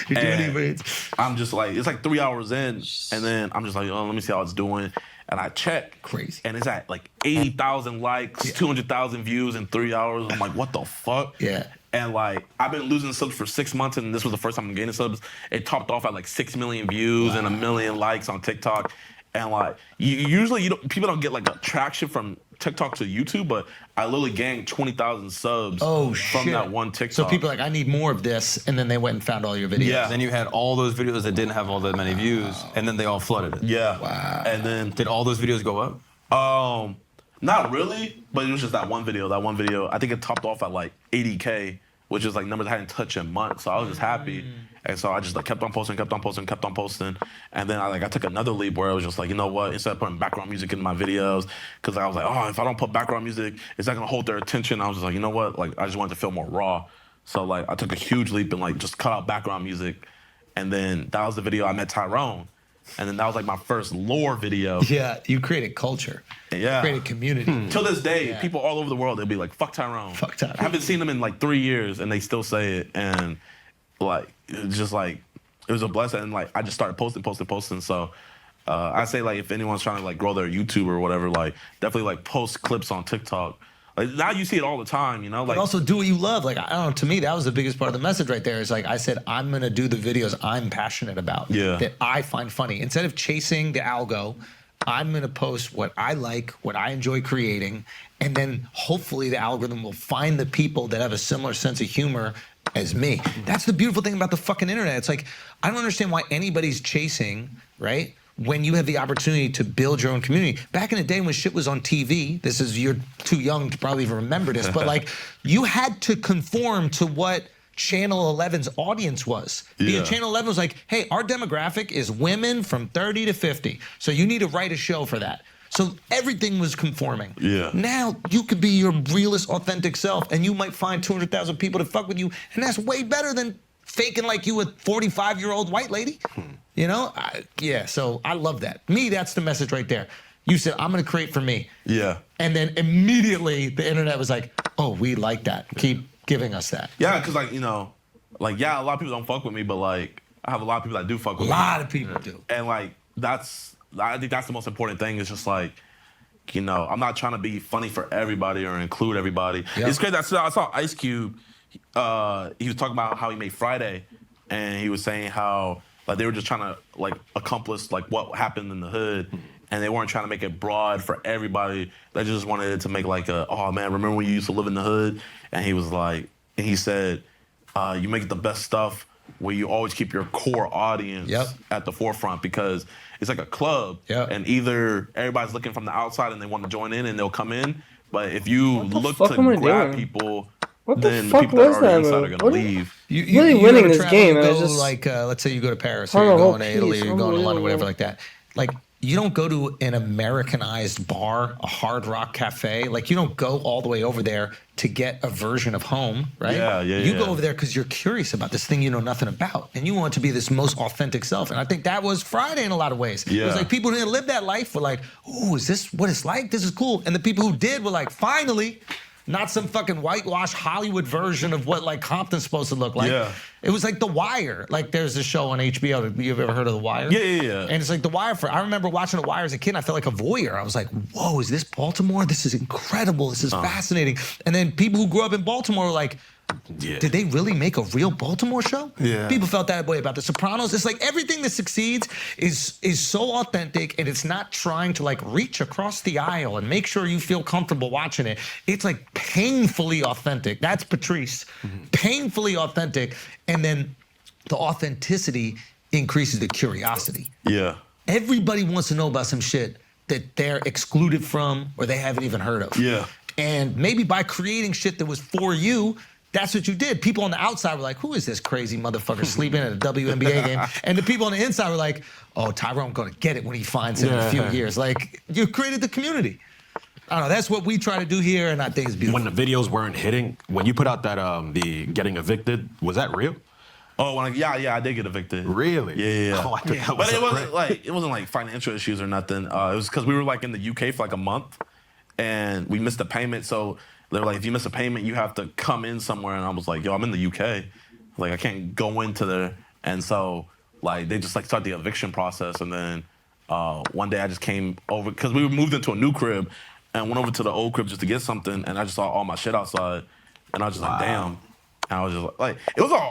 You're doing it. I'm just like, it's like 3 hours in, and then I'm just like, oh, let me see how it's doing. And I check. Crazy. And it's at like 80,000 likes, 200,000 views in 3 hours. I'm like, what the fuck? Yeah. And like, I've been losing subs for 6 months, and this was the first time I'm gaining subs. It topped off at like 6 million views and 1 million likes on TikTok. And like, usually people don't get like a traction from TikTok to YouTube, but I literally gained 20,000 subs from that one TikTok. So people are like, I need more of this, and then they went and found all your videos. Yeah. Then you had all those videos that didn't have all that many views, and then they all flooded it. Yeah. Wow. And then Did all those videos go up? Not really, but it was just that one video. That one video, I think it topped off at like 80K, which is like numbers I hadn't touched in months. So I was just happy. And so I just like kept on posting. And then I took another leap where I was just like, you know what? Instead of putting background music in my videos, because I was like, oh, if I don't put background music, it's not gonna hold their attention. I was just like, you know what? Like, I just wanted to feel more raw. So like, I took a huge leap and like just cut out background music. And then that was the video I met Tyrone. And then that was like my first lore video. Yeah, you created culture. Yeah. Created community. Till this day, people all over the world, they'll be like, fuck Tyrone. Fuck Tyrone. I haven't seen them in like 3 years, and they still say it. And like, it's just like, it was a blessing. And like, I just started posting. So I say like, if anyone's trying to like grow their YouTube or whatever, like definitely like post clips on TikTok. Like now you see it all the time, you know? Like, but also do what you love. Like, I don't know, to me, that was the biggest part of the message right there. Is like, I said, I'm gonna do the videos I'm passionate about, that I find funny. Instead of chasing the algo, I'm gonna post what I like, what I enjoy creating, and then hopefully the algorithm will find the people that have a similar sense of humor as me. That's the beautiful thing about the fucking internet. It's like, I don't understand why anybody's chasing, right? When you have the opportunity to build your own community. Back in the day when shit was on TV, you're too young to probably even remember this, but like, you had to conform to what Channel 11's audience was. Because Channel 11 was like, hey, our demographic is women from 30 to 50. So you need to write a show for that. So everything was conforming. Yeah. Now you could be your realest, authentic self, and you might find 200,000 people to fuck with you, and that's way better than faking like you a 45-year-old white lady. You know? So I love that. Me, that's the message right there. You said, I'm gonna create for me. Yeah. And then immediately the internet was like, oh, we like that. Keep giving us that. Yeah, because like, you know, like, yeah, a lot of people don't fuck with me, but like, I have a lot of people that do fuck with me. A lot of people do. And like, I think that's the most important thing. Is just like, you know, I'm not trying to be funny for everybody or include everybody. Yep. It's crazy. I saw Ice Cube. He was talking about how he made Friday, and he was saying how like they were just trying to like accomplish like what happened in the hood, and they weren't trying to make it broad for everybody. They just wanted it to make like oh man, remember when you used to live in the hood? And he was like, and he said, you make the best stuff where you always keep your core audience at the forefront, because it's like a club, and either everybody's looking from the outside and they want to join in and they'll come in, but if you look to grab people, then the people that are already inside are gonna leave. Really winning this game. Like, let's say you go to Paris, or you're going to Italy, or you're going to London, whatever like that. Like, you don't go to an Americanized bar, a hard rock cafe. Like, you don't go all the way over there to get a version of home, right? You go over there because you're curious about this thing you know nothing about, and you want to be this most authentic self. And I think that was Friday in a lot of ways. It was like people who didn't live that life were like, "Ooh, is this what it's like? This is cool." And the people who did were like, "Finally." Not some fucking whitewash Hollywood version of what like Compton's supposed to look like. It was like The Wire. Like, there's a show on HBO. You've ever heard of The Wire? Yeah. And it's like The Wire. I remember watching The Wire as a kid. And I felt like a voyeur. I was like, whoa, is this Baltimore? This is incredible. This is fascinating. And then people who grew up in Baltimore were like, did they really make a real Baltimore show? People felt that way about The Sopranos. It's like everything that succeeds is so authentic, and it's not trying to like reach across the aisle and make sure you feel comfortable watching it. It's like painfully authentic. That's Patrice. Painfully authentic. And then the authenticity increases the curiosity. Everybody wants to know about some shit that they're excluded from or they haven't even heard of. And maybe by creating shit that was for you, that's what you did. People on the outside were like, who is this crazy motherfucker sleeping at a WNBA game? And the people on the inside were like, oh, Tyrone's gonna get it when he finds it in a few years. Like, you created the community. I don't know, that's what we try to do here, and I think it's beautiful. When the videos weren't hitting, when you put out that, the getting evicted, was that real? Oh, I did get evicted. Really? Yeah. Oh, I think that was but it wasn't like financial issues or nothing. It was because we were like in the UK for like a month, and we missed a payment, so they were like, if you miss a payment, you have to come in somewhere. And I was like, yo, I'm in the UK. Like, I can't go into there And so like they just like start the eviction process, and then one day I just came over because we moved into a new crib and went over to the old crib just to get something, and I just saw all my shit outside, and I was just like, damn. And I was just like, it was all